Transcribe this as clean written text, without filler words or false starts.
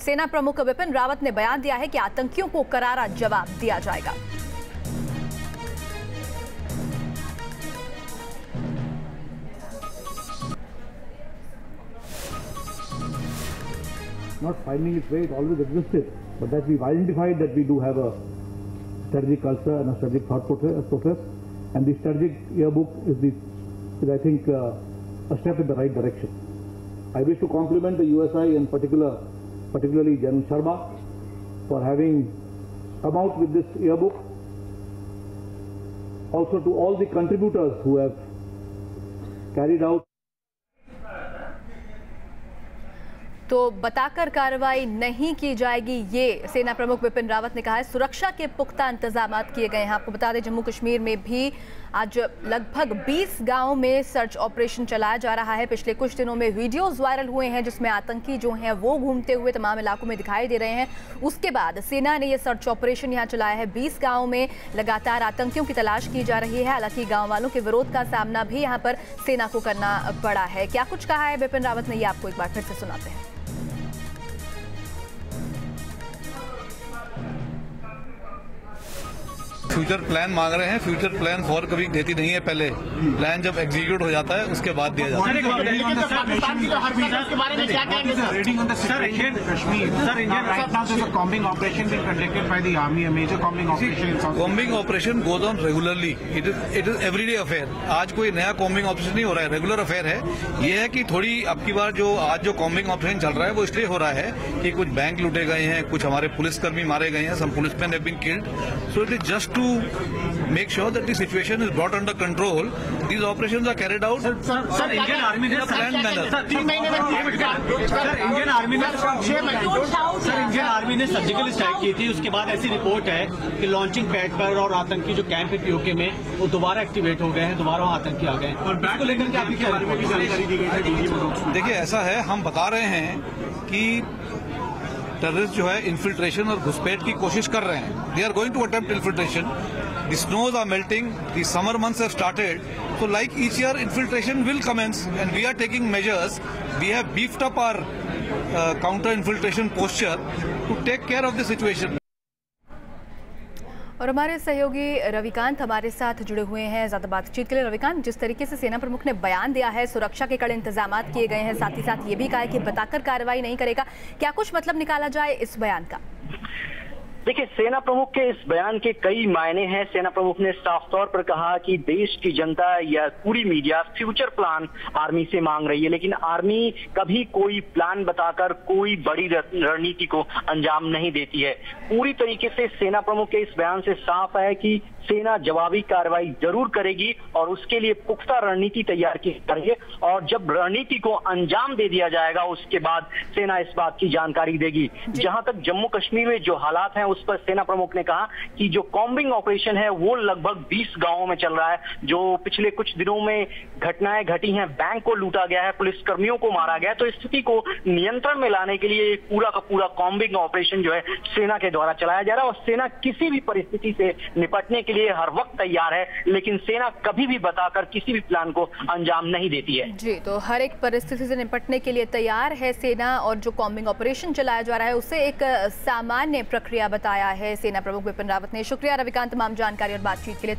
सेना प्रमुख विपिन रावत ने बयान दिया है कि आतंकियों को करारा जवाब दिया जाएगा। Not finding its way, it always existed, but that we've identified that we do have a strategic culture and a strategic thought process, and the strategic yearbook is I think a step in the right direction. I wish to compliment the USI and particularly General Sharma for having come out with this yearbook. Also to all the contributors who have carried out. तो बताकर कार्रवाई नहीं की जाएगी, ये सेना प्रमुख विपिन रावत ने कहा है। सुरक्षा के पुख्ता इंतजाम किए गए हैं। आपको बता दें, जम्मू कश्मीर में भी आज लगभग 20 गांवों में सर्च ऑपरेशन चलाया जा रहा है। पिछले कुछ दिनों में वीडियोस वायरल हुए हैं जिसमें आतंकी जो हैं वो घूमते हुए तमाम इलाकों में दिखाई दे रहे हैं। उसके बाद सेना ने ये सर्च ऑपरेशन यहाँ चलाया है। 20 गाँवों में लगातार आतंकियों की तलाश की जा रही है। हालांकि गाँव वालों के विरोध का सामना भी यहाँ पर सेना को करना पड़ा है। क्या कुछ कहा है विपिन रावत ने, ये आपको एक बार फिर से सुनाते हैं। फ्यूचर प्लान मांग रहे हैं। फ्यूचर प्लान फॉर कभी देती नहीं है, पहले प्लान जब एग्जीक्यूट हो जाता है उसके बाद दिया जाता है। Combing operation goes on regularly, it is everyday affair. आज कोई नया कॉम्बिंग ऑपरेशन नहीं हो रहा है, रेगुलर अफेयर है। ये है कि थोड़ी अब की बार जो आज जो कॉम्बिंग ऑपरेशन चल रहा है वो इसलिए हो रहा है कि कुछ बैंक लूटे गए हैं, कुछ हमारे पुलिसकर्मी मारे गए हैं, some policeman have been killed, so it is just to make sure that the situation is brought under control. These operations are carried out. Sir, Indian Army ने planned manner. Indian Army ने surgical strike की थी। उसके बाद ऐसी report है कि launching pad पर और आतंकी जो कैंप है पीओके में वो दोबारा एक्टिवेट हो गए हैं, दोबारा आतंकी आ गए हैं। और बैक को लेकर के आपकी जानकारी दी गई है। देखिए, ऐसा है, हम बता रहे हैं कि टेररिस्ट जो है इन्फिल्ट्रेशन और घुसपैठ की कोशिश कर रहे हैं। They are going to attempt infiltration. The snows are melting, the summer months have started, so like each year infiltration will commence and we are taking measures. We have beefed up our counter infiltration posture to take care of the situation. और हमारे सहयोगी रविकांत हमारे साथ जुड़े हुए हैं ज़्यादा बातचीत के लिए। रविकांत, जिस तरीके से सेना प्रमुख ने बयान दिया है, सुरक्षा के कड़े इंतजाम किए गए हैं, साथ ही साथ ये भी कहा है कि बताकर कार्रवाई नहीं करेगा, क्या कुछ मतलब निकाला जाए इस बयान का? देखिए, सेना प्रमुख के इस बयान के कई मायने हैं। सेना प्रमुख ने साफ तौर पर कहा कि देश की जनता या पूरी मीडिया फ्यूचर प्लान आर्मी से मांग रही है, लेकिन आर्मी कभी कोई प्लान बताकर कोई बड़ी रणनीति को अंजाम नहीं देती है। पूरी तरीके से सेना प्रमुख के इस बयान से साफ है कि सेना जवाबी कार्रवाई जरूर करेगी और उसके लिए पुख्ता रणनीति तैयार की जाएगी, और जब रणनीति को अंजाम दे दिया जाएगा उसके बाद सेना इस बात की जानकारी देगी। जहां तक जम्मू कश्मीर में जो हालात हैं उस पर सेना प्रमुख ने कहा कि जो कॉम्बिंग ऑपरेशन है वो लगभग 20 गांवों में चल रहा है। जो पिछले कुछ दिनों में घटनाएं घटी हैं, बैंक को लूटा गया है, पुलिसकर्मियों को मारा गया है, तो स्थिति को नियंत्रण में लाने के लिए पूरा का पूरा कॉम्बिंग ऑपरेशन जो है सेना के द्वारा चलाया जा रहा है। और सेना किसी भी परिस्थिति से निपटने के लिए हर वक्त तैयार है, लेकिन सेना कभी भी बताकर किसी भी प्लान को अंजाम नहीं देती है। जी, तो हर एक परिस्थिति से निपटने के लिए तैयार है सेना, और जो कॉम्बिंग ऑपरेशन चलाया जा रहा है उसे एक सामान्य प्रक्रिया बताया है सेना प्रमुख विपिन रावत ने। शुक्रिया रविकांत तमाम जानकारी और बातचीत के लिए।